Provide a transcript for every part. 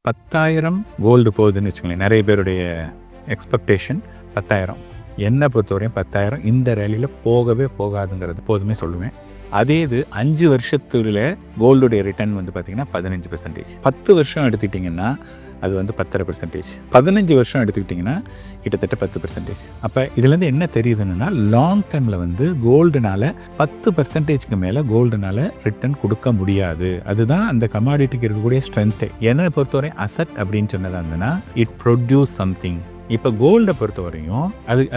10,000 gold போகுதுன்னு வச்சுக்கோங்களேன். நிறைய பேருடைய எக்ஸ்பெக்டேஷன் 10,000. என்னை பொறுத்தவரையும் 10,000 இந்த ரேலியில் போகவே போகாதுங்கிறது எப்போதுமே சொல்லுவேன். அதே இது 5 வருஷத்துல கோல்டுடைய ரிட்டர்ன் வந்து பார்த்தீங்கன்னா 15%. 10 வருஷம் எடுத்துக்கிட்டிங்கன்னா அது வந்து 10.5%. 15 வருஷம் எடுத்துக்கிட்டிங்கன்னா கிட்டத்தட்ட 10%. அப்போ இதுலேருந்து என்ன தெரியுதுன்னா, லாங் டேர்மில் வந்து கோல்டுனால 10%க்கு மேலே கோல்டுனால ரிட்டர்ன் கொடுக்க முடியாது. அதுதான் அந்த கமாடிட்டிக்கு இருக்கக்கூடிய ஸ்ட்ரென்த்து. என்னை பொறுத்தவரை அசட் அப்படின்னு சொன்னதாக இருந்ததுன்னா இட் ப்ரொடியூஸ் சம்திங். இப்போ கோல்டை பொறுத்தவரையும்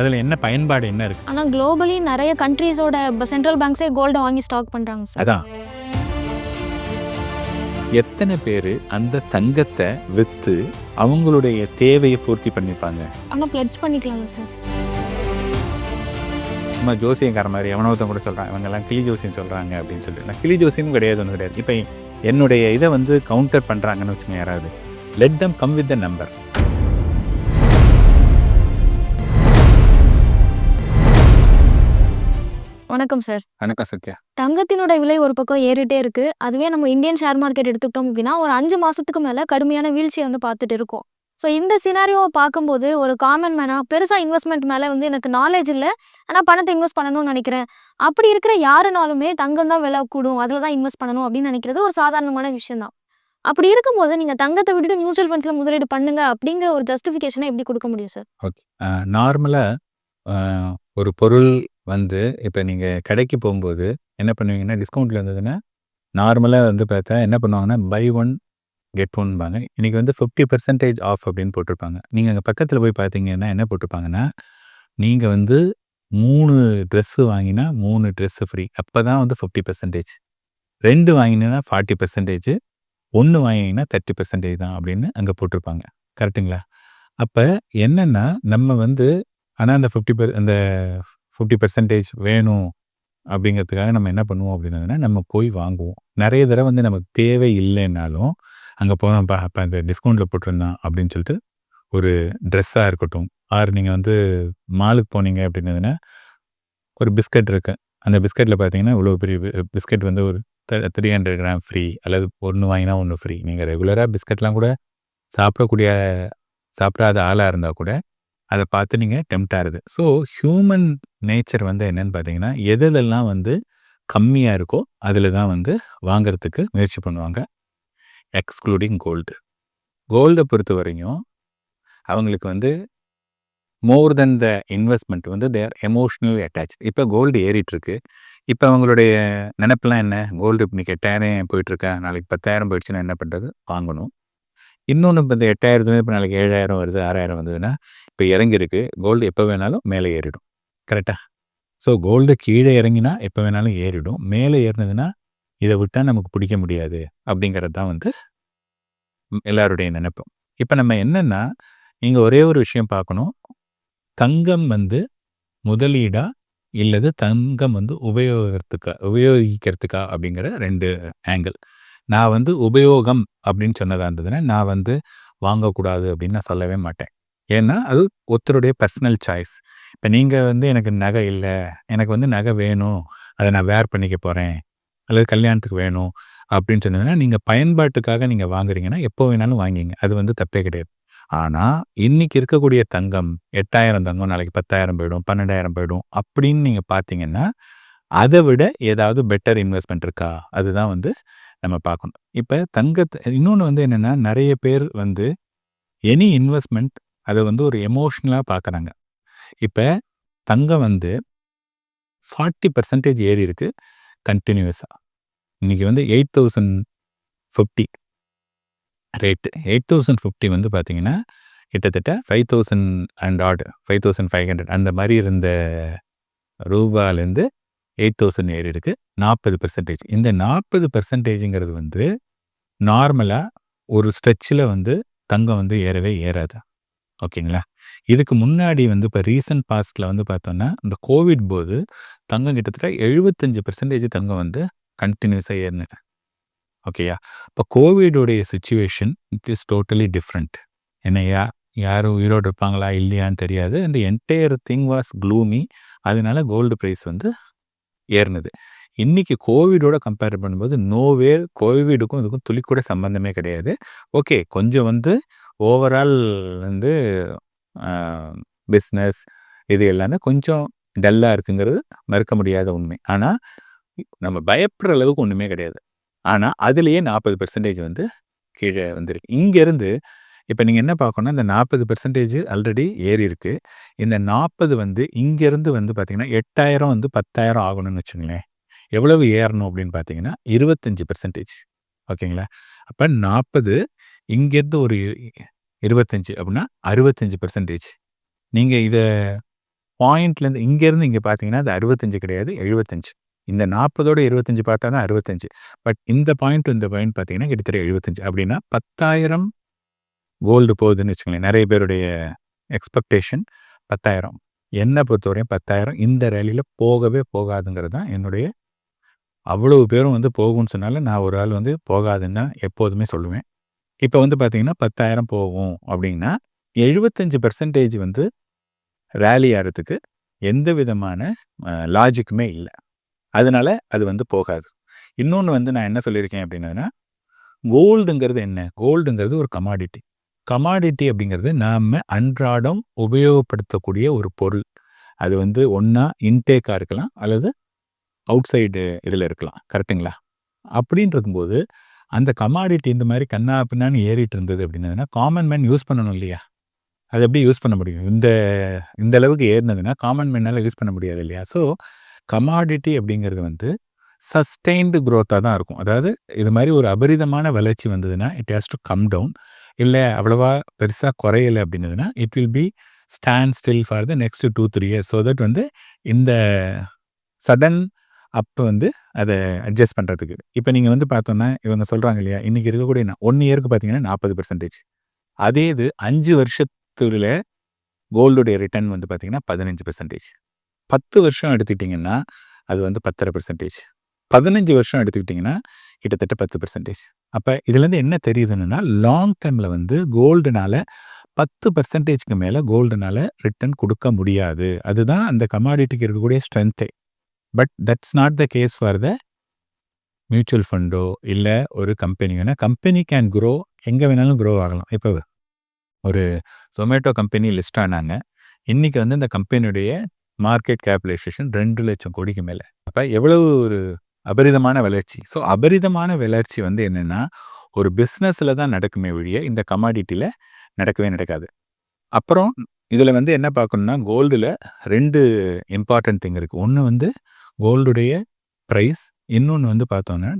அதில் என்ன பயன்பாடு என்ன இருக்குது? ஆனால் குளோபலி நிறைய கண்ட்ரீஸோட சென்ட்ரல் பேங்க்ஸே கோல்டை வாங்கி ஸ்டாக் பண்ணுறாங்க சார். அதான் எத்தனை பேர் அந்த தங்கத்தை விற்று அவங்களுடைய தேவையை பூர்த்தி பண்ணிப்பாங்க? ஆனால் பிளட்ஜ் பண்ணிக்கலாங்க சார். நம்ம ஜோசியக்கார மாதிரி எவனோத்தம் கூட சொல்கிறான், இவங்கெல்லாம் கிளி ஜோசியம் சொல்கிறாங்க அப்படின்னு சொல்லிட்டு. நான் கிளி ஜோசியம் கிடையாது, ஒன்றும் கிடையாது. இப்போ என்னுடைய இதை வந்து கவுண்டர் பண்ணுறாங்கன்னு வச்சுக்கோங்க யாராவது. Let them come with the number. வணக்கம் சார். வணக்கம் சத்யா. தங்கத்தினோட விலை ஒரு பக்கம் ஏறிட்டே இருக்கு. அதுவே நம்ம இந்தியன் ஷேர் மார்க்கெட் எடுத்துக்கிட்டோம் அப்படின்னா ஒரு 5 மாசத்துக்கு மேலே கடுமையான வீழ்ச்சியை வந்து பார்த்துட்டு இருக்கோம். ஸோ இந்த சினாரியோவை பார்க்கும்போது ஒரு காமன் மேனாக பெருசாக இன்வெஸ்ட்மெண்ட் மேலே வந்து எனக்கு நாலேஜ் இல்லை, ஆனால் பணத்தை இன்வெஸ்ட் பண்ணணும்னு நினைக்கிறேன். அப்படி இருக்கிற யாருனாலுமே தங்கம் தான் விலை கூடும், அதில் தான் இன்வெஸ்ட் பண்ணணும் அப்படின்னு நினைக்கிறது ஒரு சாதாரணமான விஷயம் தான். அப்படி இருக்கும்போது நீங்கள் தங்கத்தை விட்டுட்டு மியூச்சுவல் ஃபண்ட்ஸில் முதலீடு பண்ணுங்க அப்படிங்கிற ஒரு ஜஸ்டிஃபிகேஷனை எப்படி கொடுக்க முடியும் சார்? ஓகே. நார்மலாக ஒரு பொருள் வந்து இப்போ நீங்கள் கடைக்கு போகும்போது என்ன பண்ணுவீங்கன்னா, டிஸ்கவுண்ட்டில் இருந்ததுன்னா நார்மலாக வந்து பார்த்தா என்ன பண்ணுவாங்கன்னா, பை ஒன் கெட் ஒன்பாங்க. இன்றைக்கி வந்து 50% ஆஃப் அப்படின்னு போட்டிருப்பாங்க. நீங்கள் அங்கே பக்கத்தில் போய் பார்த்தீங்கன்னா என்ன போட்டிருப்பாங்கன்னா, நீங்கள் வந்து 3 ட்ரெஸ்ஸு வாங்கினா 3 ட்ரெஸ்ஸு ஃப்ரீ. அப்போ தான் வந்து 50%. 2 வாங்கினீங்கன்னா 40%, 1 வாங்கினீங்கன்னா 30% தான் அப்படின்னு அங்கே போட்டிருப்பாங்க. கரெக்டுங்களா? அப்போ என்னென்னா நம்ம வந்து ஆனால் அந்த 50% வேணும் அப்படிங்கிறதுக்காக நம்ம என்ன பண்ணுவோம் அப்படின்னா, நம்ம போய் வாங்குவோம். நிறைய தடவை வந்து நமக்கு தேவை இல்லைன்னாலும் அங்கே போனோம்ப்பா, அப்போ அந்த டிஸ்கவுண்ட்டில் போட்டிருந்தான் அப்படின்னு சொல்லிட்டு ஒரு ட்ரெஸ்ஸாக இருக்கட்டும், நீங்கள் வந்து மாலுக்கு போனீங்க அப்படின்னதுன்னா ஒரு பிஸ்கட் இருக்குது. அந்த பிஸ்கட்டில் பார்த்தீங்கன்னா இவ்வளோ பெரிய பிஸ்கட் வந்து ஒரு 300 கிராம் ஃப்ரீ, அல்லது 1 வாங்கினா 1 ஃப்ரீ. நீங்கள் ரெகுலராக பிஸ்கட்லாம் கூட சாப்பிடாத ஆளாக இருந்தால் கூட அதை பார்த்து நீங்கள் டெம்ப்ட் ஆகுது. ஸோ ஹியூமன் நேச்சர் வந்து என்னென்னு பார்த்தீங்கன்னா, எதெல்லாம் வந்து கம்மியாக இருக்கோ அதில் தான் வந்து வாங்கிறதுக்கு முயற்சி பண்ணுவாங்க, எக்ஸ்க்ளூடிங் கோல்டு. கோல்டை பொறுத்த வரையும் அவங்களுக்கு வந்து மோர் தென் த இன்வெஸ்ட்மெண்ட் வந்து தே ஆர் எமோஷ்னலி அட்டாச். இப்போ கோல்டு ஏறிட்டுருக்கு. இப்போ அவங்களுடைய நினைப்பெல்லாம் என்ன? கோல்டு இன்னைக்கு 8,000 போயிட்டுருக்கா, நாளைக்கு 10,000 போயிடுச்சுன்னா என்ன பண்ணுறது? வாங்கணும். இன்னொன்று இப்போ இந்த 8,000 இப்போ நாளைக்கு 7,000 வருது, 6,000 வந்ததுன்னா இப்போ இறங்கியிருக்கு, கோல்டு எப்போ வேணாலும் மேலே ஏறிடும். கரெக்டாக? ஸோ கோல்டு கீழே இறங்கினா எப்போ வேணாலும் ஏறிடும். மேலே ஏறினதுன்னா இதை விட்டால் நமக்கு பிடிக்க முடியாது அப்படிங்கிறது தான் வந்து எல்லாருடைய நினைப்பும். இப்போ நம்ம என்னென்னா, இங்கே ஒரே ஒரு விஷயம் பார்க்கணும். தங்கம் வந்து முதலீடா இல்லது தங்கம் வந்து உபயோகிக்கிறதுக்கா அப்படிங்கிற 2 ஆங்கிள். நான் வந்து உபயோகம் அப்படின்னு சொன்னதாக இருந்ததுன்னா நான் வந்து வாங்கக்கூடாது அப்படின்னு நான் சொல்லவே மாட்டேன். ஏன்னா அது ஒருத்தருடைய பர்சனல் சாய்ஸ். இப்போ நீங்கள் வந்து எனக்கு நகை இல்லை, எனக்கு வந்து நகை வேணும், அதை நான் வேர் பண்ணிக்க போகிறேன், அல்லது கல்யாணத்துக்கு வேணும் அப்படின்னு சொன்னதுன்னா நீங்கள் பயன்பாட்டுக்காக நீங்கள் வாங்குறீங்கன்னா எப்போ வேணாலும் வாங்கிங்க, அது வந்து தப்பே கிடையாது. ஆனால் இன்றைக்கி இருக்கக்கூடிய தங்கம் 8,000 தங்கம் நாளைக்கு 10,000 போயிடும், 12,000 போயிடும் அப்படின்னு நீங்கள் பார்த்தீங்கன்னா அதை விட ஏதாவது பெட்டர் இன்வெஸ்ட்மெண்ட் இருக்கா, அதுதான் வந்து நம்ம பார்க்கணும். இப்போ இன்னொன்று வந்து என்னென்னா, நிறைய பேர் வந்து எனி இன்வெஸ்ட்மெண்ட் அதை வந்து ஒரு எமோஷ்னலாக பார்க்குறாங்க. இப்போ தங்கம் வந்து 40% ஏறி இருக்கு கண்டினியூஸாக. இன்றைக்கி வந்து 8,050 ரேட்டு. 8,050 வந்து பார்த்தீங்கன்னா கிட்டத்தட்ட 5,000 அண்ட் ஆட் 5,500 அந்த மாதிரி இருந்த ரூபாயிலேருந்து 8,000 ஏறி இருக்குது. 40%. இந்த 40%ங்கிறது வந்து நார்மலாக ஒரு ஸ்ட்ரெச்சில் வந்து தங்கம் வந்து ஏறவே ஏறாது. ஓகேங்களா? இதுக்கு முன்னாடி வந்து இப்போ ரீசன்ட் பாஸ்ட்டில் வந்து பார்த்தோன்னா இந்த கோவிட் போது தங்கம் கிட்டத்தட்ட 75% தங்கம் வந்து கண்டினியூஸாக ஏறினது. ஓகேயா? இப்போ கோவிடோடைய situation it is totally different. என்னையா யாரும் உயிரோடு இருப்பாங்களா இல்லையான்னு தெரியாது. அந்த என்டையர் திங் வாஸ் க்ளூமி. அதனால கோல்டு ப்ரைஸ் வந்து ஏறினது. இன்னைக்கு கோவிடோட கம்பேர் பண்ணும்போது நோவேர் கோவிடுக்கும் இதுக்கும் துளி கூட சம்பந்தமே கிடையாது. ஓகே, கொஞ்சம் வந்து ஓவரால் வந்து பிஸ்னஸ் இது எல்லாமே கொஞ்சம் டல்லா இருக்குங்கிறது மறுக்க முடியாத உண்மை. ஆனா, நம்ம பயப்படுற அளவுக்கு ஒண்ணுமே கிடையாது. ஆனா, அதிலேயே 40% வந்து கீழ வந்திருக்கு. இங்கேருந்து இப்ப நீங்க என்ன பார்க்கணும்னா, இந்த 40% ஆல்ரெடி ஏறியிருக்கு. இந்த 40 வந்து இங்கேருந்து வந்து பார்த்தீங்கன்னா, 8,000 வந்து 10,000 ஆகணும்னு வச்சுக்கங்களேன். எவ்வளவு ஏறணும் அப்படின்னு பார்த்தீங்கன்னா, 25% ஓகேங்களா? அப்ப 40 இங்கேருந்து ஒரு 25 அப்படின்னா 65%. நீங்க இத பாயிண்ட்லேருந்து இங்கேருந்து இங்க பார்த்தீங்கன்னா, அது 65 கிடையாது 75. இந்த 40ஓட 25 பார்த்தா தான் 65. பட் இந்த பாயிண்ட் இந்த பாயிண்ட் பார்த்தீங்கன்னா, கிட்டத்தட்ட 75. அப்படின்னா 10,000 கோல்டு போகுதுன்னு வச்சுக்கோங்களேன். நெறைய பேருடைய எக்ஸ்பெக்டேஷன் 10,000. என்ன பொறுத்தவரையும் 10,000 இந்த ரேலியில போகவே போகாதுங்கிறது தான் என்னுடைய அவ்வளவு பேரும் வந்து போகும்ன்னு சொன்னாலும், நான் ஒரு ஆள் வந்து போகாதுன்னு தான் எப்போதுமே சொல்லுவேன். இப்ப வந்து பார்த்தீங்கன்னா, 10,000 போகும் அப்படின்னா, 75% வந்து ரேலி ஆறதுக்கு எந்த விதமான லாஜிக்குமே இல்ல. அதனால அது வந்து போகாது. இன்னொன்னு வந்து நான் என்ன சொல்லியிருக்கேன் அப்படின்னதுன்னா, கோல்டுங்கிறது என்ன? கோல்டுங்கிறது ஒரு கமாடிட்டி. கமாடிட்டி அப்படிங்கிறது நாம அன்றாடம் உபயோகப்படுத்தக்கூடிய ஒரு பொருள். அது வந்து ஒண்ணா இன்டேக்கா இருக்கலாம், அல்லது அவுட்சைடு இதில இருக்கலாம். கரெக்ட்டுங்களா? அப்படின்னு இருக்கும்போது, அந்த கமாடிட்டி இந்த மாரி கன்னா பின்னான்னு ஏறிட்டு இருந்தது அப்படின்னதுன்னா, காமன் மேன் யூஸ் பண்ணணும் இல்லையா? அத எப்படி யூஸ் பண்ண முடியும்? இந்த இந்த அளவுக்கு ஏறுனதுன்னா, காமன் மேனால யூஸ் பண்ண முடியாது இல்லையா? ஸோ, கமாடிட்டி அப்படிங்கிறது வந்து சஸ்டெயின்டு குரோத்தா தான் இருக்கும். அதாவது இது மாரி ஒரு அபரிதமான வளர்ச்சி வந்ததுன்னா, it has to come down. இல்ல அவ்வளவா பெருசா குறையல அப்படின்னதுன்னா, it will be stand still for the next 2, 3 years. So that வந்து இந்த சடன் அப் வந்து அத அட்ஜஸ்ட் பண்றதுக்கு. இப்ப நீங்க வந்து பார்த்தோம்னா, இவங்க சொல்றாங்க இல்லையா? இன்னைக்கு இருக்கக்கூடிய 1 இயர்க்கு பார்த்தீங்கன்னா 40%. அதே இது 5 வருஷத்துல கோல்டுடைய ரிட்டர்ன் வந்து பார்த்தீங்கன்னா 15%. 10 வருஷம் எடுத்துக்கிட்டீங்கன்னா, அது வந்து 10.5%. 15 வருஷம் எடுத்துக்கிட்டீங்கன்னா, கிட்டத்தட்ட 10%. அப்ப இதுலேருந்து என்ன தெரியுதுன்னா, லாங் டெர்ம்ல வந்து கோல்டுனால 10%க்கு மேல கோல்டுனால ரிட்டர்ன் குடுக்க முடியாது. அதுதான் அந்த கமாடிட்டிக்கு இருக்கக்கூடிய ஸ்ட்ரென்த்தே. But that's not the case for the mutual ஃபண்டோ, இல்ல ஒரு கம்பெனி. ஏன்னா கம்பெனி கேன் குரோ எங்க வேணாலும் குரோ ஆகலாம். இப்போ ஒரு Zomato கம்பெனி லிஸ்ட் ஆனாங்க. இன்னைக்கு வந்து இந்த கம்பெனியுடைய மார்க்கெட் கேபிடலைசேஷன் 2,00,000 கோடிக்கு மேல. அப்ப எவ்வளவு ஒரு அபரிதமான வளர்ச்சி. ஸோ அபரிதமான வளர்ச்சி வந்து என்னன்னா, ஒரு பிசினஸ்ல தான் நடக்குமே ஒழிய, இந்த கமாடிட்டில நடக்கவே நடக்காது. அப்புறம் இதுல வந்து என்ன பார்க்கணும்னா, கோல்டுல 2 இம்பார்ட்டன்ட் திங் இருக்கு. ஒண்ணு வந்து கோல்டுடைய பிரைஸ். இன்னொன்னு வந்து பார்த்தோம்னா,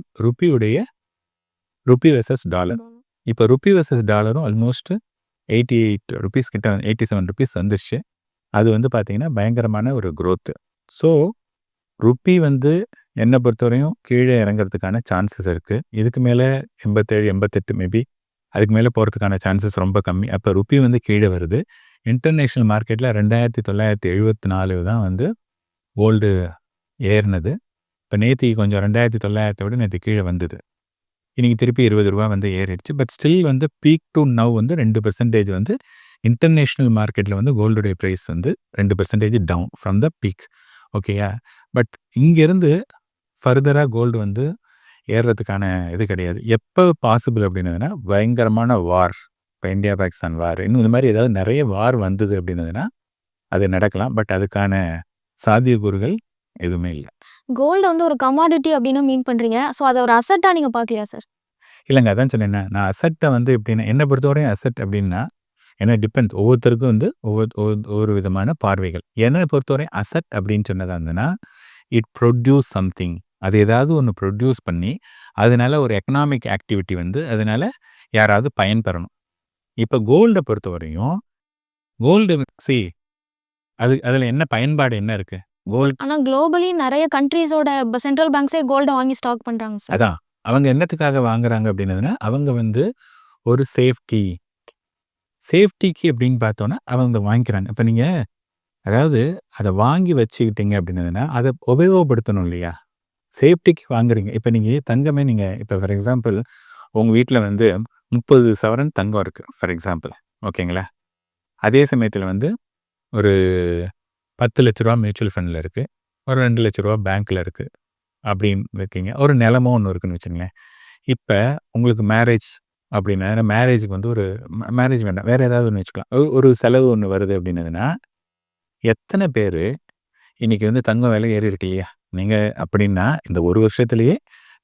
ருப்பி வெர்சஸ் டாலர். இப்ப ருப்பி வெர்சஸ் டாலரும் ஆல்மோஸ்ட் ₹88 கிட்ட ₹87 வந்துருச்சு. அது வந்து பார்த்தீங்கன்னா, பயங்கரமான ஒரு குரோத். ஸோ, ருப்பி வந்து என்ன பொறுத்தவரையும் கீழ இறங்குறதுக்கான சான்சஸ் இருக்கு. இதுக்கு மேல 87, 88 மேபி அதுக்கு மேல போறதுக்கான சான்சஸ் ரொம்ப கம்மி. அப்ப ருப்பி வந்து கீழ வருது. இன்டர்நேஷனல் மார்க்கெட்ல 2,974 தான் வந்து கோல்டு ஏறுனது. இப்ப நேத்திக்கு கொஞ்சம் 2,900 விட நேத்து கீழ வந்தது. இன்னைக்கு திருப்பி ₹20 வந்து ஏறிடுச்சு. பட் ஸ்டில் வந்து பீக் டூ நவ் வந்து 2% வந்து இன்டர்நேஷனல் மார்க்கெட்ல வந்து கோல்டுடைய பிரைஸ் வந்து 2% டவுன் ஃப்ரம் த பீக். ஓகேயா? பட் இங்கேருந்து ஃபர்தரா கோல்டு வந்து ஏறுறதுக்கான இது கிடையாது. எப்ப பாசிபிள் அப்படின்னதுன்னா, பயங்கரமான வார். இப்ப இந்தியா, பாகிஸ்தான் வார். இன்னும் இந்த மாரி ஏதாவது நெறைய வார் வந்தது அப்படின்னதுன்னா, அது நடக்கலாம். பட் அதுக்கான சாத்தியக்கூறுகள் எதுவுமே இல்ல. கோல்டு வந்து ஒரு கமாடிட்டி அப்படின்னு மீன் பண்றீங்க. ஸோ அத ஒரு அசெட்டா நீங்க பார்க்கலையா சார்? இல்லங்க. அதான் சொன்னேனே. நான் அசெட்ட வந்து எப்படின்னா என்ன பொறுத்தவரையும் அசெட் அப்படின்னா, ஏன்னா டிபெண்ட்ஸ் ஒவ்வொருத்தருக்கும் வந்து ஒவ்வொரு விதமான பார்வைகள். என்ன பொறுத்தவரையும் அசெட் அப்படின்னு சொன்னதா இருந்ததுன்னா, இட் ப்ரொடியூஸ் சம்திங். அது ஏதாவது ஒண்ணு ப்ரொடியூஸ் பண்ணி, அதனால ஒரு எக்கனாமிக் ஆக்டிவிட்டி வந்து அதனால யாராவது பயன்பெறணும். இப்ப கோல்ட பொறுத்தவரையும், கோல்டு அதுல என்ன பயன்பாடு என்ன இருக்கு? கோல்ட் ஆனா குளோபலி நெறைய கண்ட்ரீஸோட சென்ட்ரல் பேங்க்ஸே கோல்ட வாங்கி ஸ்டாக் பண்றாங்க சார். அதான். அவங்க என்னத்துக்காக வாங்குறாங்க அப்படின்னதுன்னா, அவங்க வந்து ஒரு சேஃப்டிக்கு அப்படின்னு பார்த்தோம்னா, அவங்க வாங்கிக்கிறாங்க. இப்ப நீங்க அதாவது அத வாங்கி வச்சுக்கிட்டீங்க அப்படின்னதுன்னா, அத உபயோகப்படுத்தணும் இல்லையா? சேஃப்டிக்கு வாங்குறீங்க. இப்ப நீங்க தங்கமே நீங்க இப்ப ஃபார் எக்ஸாம்பிள் உங்க வீட்ல வந்து 30 சவரன் தங்கம் இருக்கு. For example. ஓகேங்களா? அதே சமயத்துல வந்து ஒரு ரூ. 10,00,000 மியூச்சுவல் ஃபண்ட்ல இருக்கு. ஒரு ரூ. 2,00,000 பேங்க்ல இருக்கு. அப்படின்னு இருக்கீங்க. ஒரு நிலமோ ஒண்ணு இருக்குன்னு வச்சுக்கங்களேன். இப்ப உங்களுக்கு மேரேஜ் அப்படின்னா, மேரேஜுக்கு வந்து ஒரு மேரேஜ் வேண்டாம். வேற ஏதாவது ஒண்ணு வச்சுக்கலாம். ஒரு செலவு ஒண்ணு வருது அப்படின்னதுன்னா, எத்தன பேரு இன்னைக்கு வந்து தங்கம் விலை ஏறி இருக்கு இல்லையா? நீங்க அப்படின்னா இந்த ஒரு வருஷத்திலேயே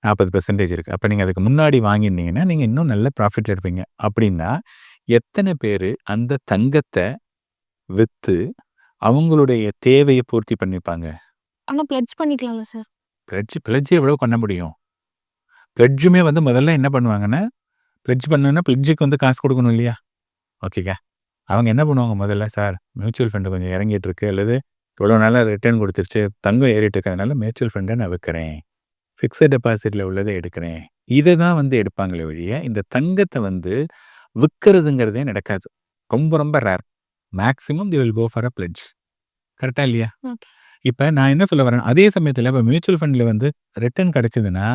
40% இருக்கு. அப்ப நீங்க அதுக்கு முன்னாடி வாங்கியிருந்தீங்கன்னா, நீங்க இன்னும் நல்ல ப்ராஃபிட்ல இருப்பீங்க. அப்படின்னா, எத்தன பேரு அந்த தங்கத்த வித்து அவங்களுடைய தேவைய பூர்த்தி பண்ணிப்பாங்க? ஆனா பிளட்ஜ் பண்ணிக்கலாம்ல சார்? பிளட்ஜ் எவ்வளோ பண்ண முடியும்? பிளட்ஜுமே வந்து முதல்ல என்ன பண்ணுவாங்கன்னா, பிளட்ஜ் பண்ணணும்னா பிளட்ஜுக்கு வந்து காசு குடுக்கணும் இல்லையா? ஓகேங்க. அவங்க என்ன பண்ணுவாங்க முதல்ல, சார் மியூச்சுவல் ஃபண்ட் கொஞ்சம் இறங்கிட்டு இருக்கு அல்லது இவ்வளோ நாளா ரிட்டர்ன் குடுத்துருச்சு. தங்கம் ஏறிட்டு இருக்கிறதுனால மியூச்சுவல் ஃபண்ட நான் விக்கிறேன். ஃபிக்ஸட் டெபாசிட்ல உள்ளத எடுக்கிறேன். இத தான் வந்து எடுப்பாங்களே ஒழிய, இந்த தங்கத்த வந்து விக்கிறதுங்கிறதே நடக்காது. ரொம்ப ரொம்ப rare. Maximum they will go for a pledge. கரெக்ட்டா இல்லையா? ஓகே. இப்ப நான் என்ன சொல்ல வரேன், அதே சமயத்தில இப்ப மியூச்சுவல் ஃபண்ட்ல வந்து ரிட்டர்ன் கிடைச்சதுன்னா,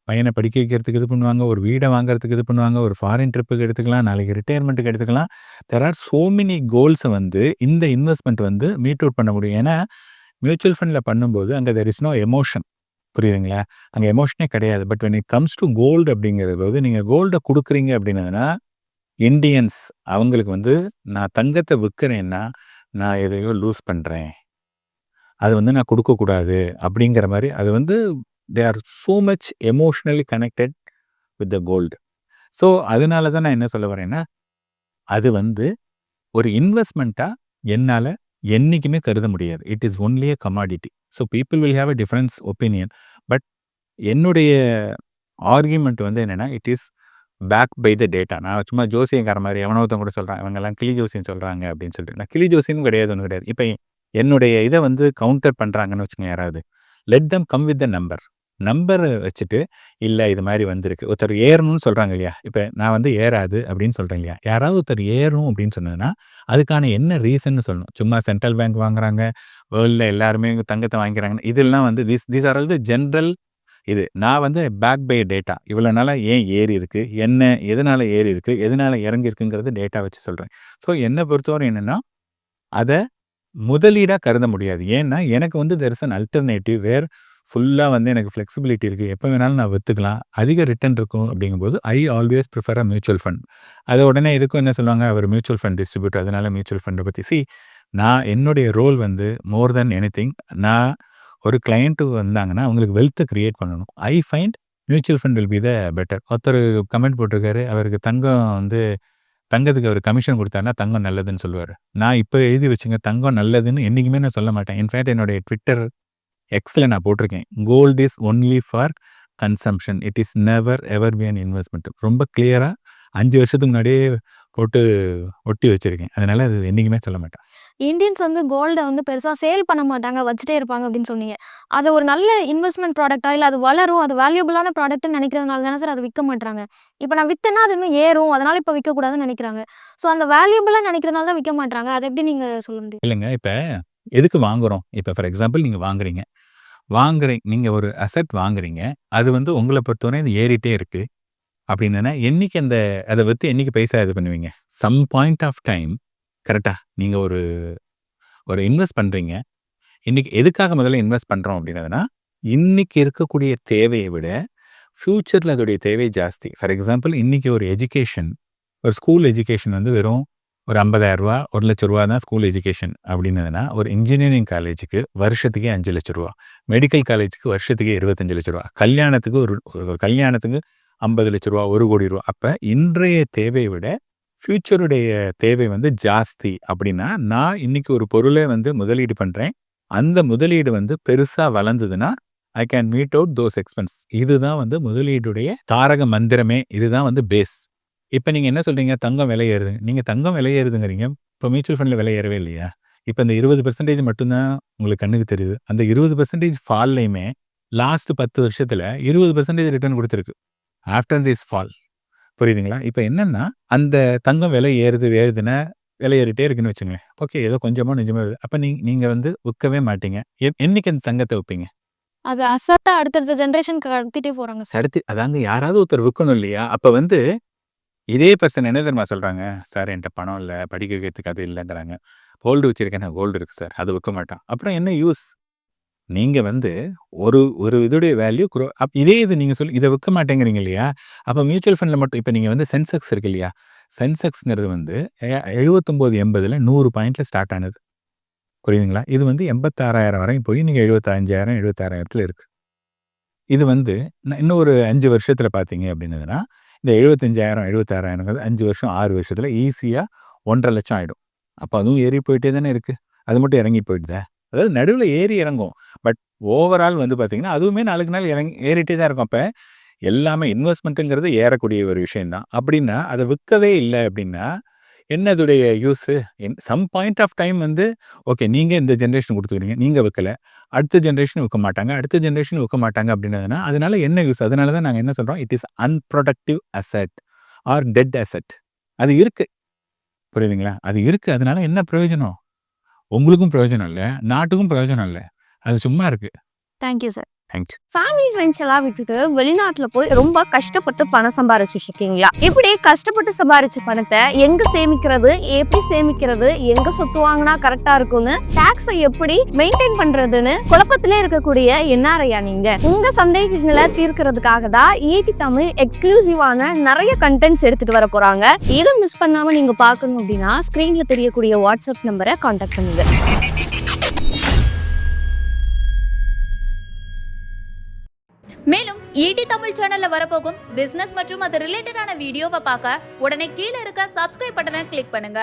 பையன படிக்க வைக்கிறதுக்கு இது பண்ணுவாங்க, ஒரு வீட வாங்குறதுக்கு இது பண்ணுவாங்க, ஒரு ஃபாரின் ட்ரிப்புக்கு எடுத்துக்கலாம், நாளைக்கு ரிட்டயர்மென்ட்க்கு எடுத்துக்கலாம். தேர் ஆர் சோ மெனி கோல்ஸ வந்து இந்த இன்வெஸ்ட்மென்ட் வந்து மீட் அவுட் பண்ண முடியும். ஏன்னா, மியூச்சுவல் ஃபண்ட்ல பண்ணும்போது அங்க தேர் இஸ் நோ எமோஷன். புரியுதுங்களா? அங்க எமோஷனே கிடையாது. But when it comes to gold அப்படிங்கிறபோது, நீங்க கோல்ட குடுக்குறீங்க அப்படின்னதுனா, இண்டியன்ஸ் அவங்களுக்கு வந்து நான் தங்கத்த விக்கிறேன்னா, நான் எதையோ லூஸ் பண்றேன். அது வந்து நான் குடுக்கக்கூடாது அப்படிங்கிற மாரி அது வந்து they are so much emotionally connected with the gold. So, அதனால தான் நான் என்ன சொல்ல வரேன்னா, அது வந்து ஒரு இன்வெஸ்ட்மென்ட்டா என்னால என்னைக்குமே கருத முடியாது. It is only a commodity. So, people will have a difference opinion. But என்னுடைய ஆர்கியுமென்ட் வந்து என்னன்னா, it is backed by the data. நான் சும்மா ஜோசியக்காரன் மாரி எவனோ ஒருத்தன் கூட சொல்றான். இவங்கலாம் கிளி ஜோசியம் சொல்றாங்க அப்படின்னு சொல்லிட்டு. நான் கிளி ஜோசியமும் கிடையாது, ஒண்ணும் கிடையாது. இப்ப என்னுடைய இத வந்து கவுண்டர் பண்றாங்கன்னு வச்சுக்கோங்க யாராவது. Let them come with the number. நம்பர வச்சுட்டு, இல்ல இது மாரி வந்திருக்கு. ஒருத்தர் ஏறணும்னு சொல்றாங்க இல்லையா? இப்ப நான் வந்து ஏறாது அப்படின்னு சொல்றேன் இல்லையா? யாராவது ஒருத்தர் ஏறும் அப்படின்னு சொன்னதுன்னா, அதுக்கான என்ன ரீசன்னு சொல்லணும். சும்மா சென்ட்ரல் பேங்க் வாங்குறாங்க, வேர்ல்ட்ல எல்லாருமே தங்கத்த வாங்கிக்கிறாங்க. இதெல்லாம் வந்து these are all the general இது. நான் வந்து பேக் பை டேட்டா. இவ்வளோ நாளா ஏன் ஏறி இருக்கு? என்ன எதனால ஏறி இருக்கு? எதனால இறங்கியிருக்குங்கிறது டேட்டா வச்சு சொல்றேன். ஸோ, என்ன பொறுத்தவரை என்னன்னா, அத முதலீடா கருத முடியாது. ஏன்னா, எனக்கு வந்து தேர் இஸ் அன் அல்டர்னேட்டிவ் வேர் ஃபுல்லா வந்து எனக்கு ஃப்ளெக்சிபிலிட்டி இருக்கு. எப்ப வேணாலும் நான் வித்துக்கலாம். அதிக ரிட்டர்ன் இருக்கும் அப்படிங்கும்போது, I always prefer a mutual fund. அத உடனே இதுக்கும் என்ன சொல்லுவாங்க, அவர் மியூச்சுவல் ஃபண்ட் டிஸ்ட்ரிபியூட்டர். அதனால மியூச்சுவல் ஃபண்ட பத்தி நான் என்னுடைய ரோல் வந்து மோர் தென் எனிதிங். நான் ஒரு கிளையன்ட் வந்தாங்கன்னா, அவங்களுக்கு வெல்த்த கிரியேட் பண்ணணும். I find mutual fund will be the better. ஒருத்தர் கமெண்ட் போட்டிருக்காரு. அவருக்கு தங்கம் வந்து தங்கத்துக்கு அவரு கமிஷன் குடுத்தாருன்னா, தங்கம் நல்லதுன்னு சொல்லுவாரு. நான் இப்ப எழுதி வச்சுங்க, தங்கம் நல்லதுன்னு என்னைக்குமே நான் சொல்ல மாட்டேன். இன்ஃபேக்ட் என்னுடைய ட்விட்டர் எக்ஸ்ல நான் போட்டிருக்கேன். Gold is only for consumption. It is never ever be an investment. ரொம்ப கிளியரா 5 வருஷத்துக்கு முன்னாடியே போட்டு ஒட்டி வச்சிருக்கேன். அதனால அது என்னைக்குமே சொல்ல மாட்டேன். இந்தியன்ஸ் வந்து கோல்ட வந்து பெருசா சேல் பண்ண மாட்டாங்க. வச்சுட்டே இருப்பாங்க அப்படின்னு சொன்னீங்க. அது ஒரு நல்ல இன்வெஸ்ட்மென்ட் ப்ராடக்ட்டா? இல்ல அது வளரும், அது வேல்யூபிளான ப்ராடக்ட்ன்னு நெனைக்கிறதுனால தானே சார் அத விக்க மாட்றாங்க. இப்ப நான் வித்தேன்னா அது இன்னும் ஏறும். அதனால இப்ப விக்கக்கூடாதுன்னு நெனைக்கிறாங்க. ஸோ அந்த வேல்யூபிளா நெனைக்கிறதுனால தான் விக்க மாட்றாங்க. அத எப்படி நீங்க சொல்ல முடியும்? இல்லங்க. இப்ப எதுக்கு வாங்குறோம்? இப்ப ஃபார் எக்ஸாம்பிள் நீங்க வாங்குறீங்க. நீங்க ஒரு அசெட் வாங்குறீங்க. அது வந்து உங்கள பொறுத்தவரை அது ஏறிட்டே இருக்கு. அப்படின்னா, என்னைக்கு அத வித்து என்னைக்கு பைசா இது பண்ணுவீங்க? சம் பாயிண்ட் ஆஃப் டைம் கரெக்ட்டா? நீங்க ஒரு ஒரு இன்வெஸ்ட் பண்றீங்க. இன்னைக்கு எதுக்காக முதல்ல இன்வெஸ்ட் பண்றோம் அப்படின்னதுன்னா, இன்னைக்கு இருக்கக்கூடிய தேவைய விட, ஃபியூச்சர்ல அதோடைய தேவை ஜாஸ்தி. ஃபார் எக்ஸாம்பிள் இன்னைக்கு ஒரு எஜுகேஷன், ஒரு ஸ்கூல் எஜுகேஷன் வந்து வெறும் ஒரு ரூ. 50,000 ரூ. 1,00,000 தான் ஸ்கூல் எஜுகேஷன் அப்படின்னதுன்னா, ஒரு இன்ஜினியரிங் காலேஜுக்கு வருஷத்துக்கே ரூ. 5,00,000. மெடிக்கல் காலேஜுக்கு வருஷத்துக்கே ரூ. 25,00,000. கல்யாணத்துக்கு ஒரு கல்யாணத்துக்கு ரூ. 50,00,000, ரூ. 1,00,00,000. அப்ப இன்றைய தேவைய விட ஃபியூச்சருடைய தேவை வந்து ஜாஸ்தி அப்படின்னா, நான் இன்னைக்கு ஒரு பொருள வந்து முதலீடு பண்றேன். அந்த முதலீடு வந்து பெருசா வளர்ந்ததுன்னா, I can meet out those expense. இதுதான் வந்து முதலீடுடைய தாரக மந்திரமே. இதுதான் வந்து பேஸ். இப்ப நீங்க என்ன சொல்றீங்க? தங்கம் விலை ஏறுது. நீங்க தங்கம் விலை ஏறுதுங்கிறீங்க. இப்ப மியூச்சுவல் ஃபண்ட்ல விலை ஏறவே இல்லையா? இப்ப இந்த 20% மட்டும் தான் உங்களுக்கு கண்ணுக்கு தெரியுது. அந்த 20% ஃபால்லயுமே லாஸ்ட் 10 வருஷத்துல 20% ரிட்டர்ன் குடுத்திருக்கு. After this fall. புரியுதுங்களா? இப்ப என்னன்னா, அந்த தங்கம் விலை ஏறுதுன்னா, விலை ஏறிட்டே இருக்குன்னு வச்சுக்கங்களேன். ஓகே. ஏதோ கொஞ்சமோ நெஞ்சமோ ஏறுது. அப்ப நீங்க வந்து விற்கவே மாட்டீங்க. என்னைக்கு அந்த தங்கத்த விப்பீங்க? அது அசட்டா அடுத்தடுத்த ஜெனரேஷன்க்கு கடத்திட்டே போறாங்க சார். அதாங்க யாராவது ஒருத்தர் விக்கணும் இல்லையா? அப்ப வந்து இதே பெர்சன் என்ன தெரியுமா சொல்றாங்க? சார் என்ட்ட பணம் இல்ல. படிக்க வைக்கிறதுக்கு அது இல்லங்கிறாங்க. கோல்டு வச்சிருக்கேன். கோல்டு இருக்கு சார். அது விக்க மாட்டான். அப்புறம் என்ன யூஸ்? நீங்க வந்து ஒரு ஒரு இதோடைய வேல்யூ இதே இது நீங்க இத விக்க மாட்டேங்கிறீங்க இல்லையா? அப்ப மியூச்சுவல் ஃபண்ட்ல மட்டும் இப்ப நீங்க வந்து சென்செக்ஸ் இருக்கு இல்லையா? சென்செக்ஸ்ங்கிறது வந்து 79, 80ல 100 பாயிண்ட்ல ஸ்டார்ட் ஆனது. புரியுதுங்களா? இது வந்து 86,000 வரையும் போய் நீங்க 75,000, 76,000த்துல இருக்கு. இது வந்து இன்னும் ஒரு 5 வருஷத்துல பார்த்தீங்க அப்படின்னதுன்னா, இந்த 75,000, 76,000ங்கிறது 5 வருஷம், 6 வருஷத்துல ஈஸியா 1,50,000 ஆயிடும். அப்ப அதுவும் ஏறி போயிட்டே தானே இருக்கு. அது மட்டும் இறங்கி போயிடுதா? அதாவது நடுவுல ஏறி இறங்கும். பட் ஓவரால் வந்து பார்த்தீங்கன்னா, அதுவுமே நாளுக்கு நாள் ஏறிட்டே தான் இருக்கும். அப்ப எல்லாமே இன்வெஸ்ட்மெண்ட்டுங்கிறது ஏறக்கூடிய ஒரு விஷயம் தான். அப்படின்னா, அத விக்கவே இல்ல அப்படின்னா, என்ன அதோடைய use? Some point of time வந்து ஓகே நீங்க இந்த ஜெனரேஷனுக்கு குடுத்துக்கிறீங்க. நீங்க விக்கல. அடுத்த ஜெனரேஷன் விக்க மாட்டாங்க. அடுத்த ஜெனரேஷன் விக்க மாட்டாங்க அப்படின்னதுனா, அதனால என்ன யூஸ்? அதனால தான் நாங்க என்ன சொல்றோம், it is unproductive asset or dead asset. அது இருக்கு. புரியுதுங்களா? அது இருக்கு. அதனால என்ன பிரயோஜனம்? உங்களுக்கும் பிரயோஜனம் இல்ல. நாட்டுக்கும் பிரயோஜனம் இல்ல. அது சும்மா இருக்கு. Thank you sir. Thanks. Family friends எல்லாம் விட்டுட்டு வெளிநாட்டுல போய் ரொம்ப கஷ்டப்பட்டு பணம் சம்பாரிச்சுட்டு இருக்கீங்களா? இப்படி கஷ்டப்பட்டு சம்பாரிச்ச பணத்தை எங்க சேமிக்கிறது, எப்படி சேமிக்கிறது, எங்க சொத்து வாங்கினா கரெக்டா இருக்கும்னு, டாக்ஸை எப்படி மெயின்டைன் பண்றதுன்னு குழப்பத்திலே இருக்கக்கூடிய என்ஆர்ஐயா நீங்க? உங்க சந்தேகங்களை தீர்க்கிறதுக்காக தான் ஈடி தமிழ் எக்ஸ்க்ளூசிவான நிறைய கண்டென்ட்ஸ் எடுத்துட்டு வர போறாங்க. இதை மிஸ் பண்ணாம நீங்க பார்க்கணும் அப்படின்னா ஸ்கிரீன்ல தெரியக்கூடிய வாட்ஸ்அப் நம்பரை கான்டாக்ட் பண்ணுங்க. மேலும் ஈடி தமிழ் சேனல்ல வரப்போகும் பிசினஸ் மற்றும் அது ரிலேட்டடான வீடியோவை பார்க்க உடனே கீழே இருக்க சப்ஸ்கிரைப் பட்டனை கிளிக் பண்ணுங்க.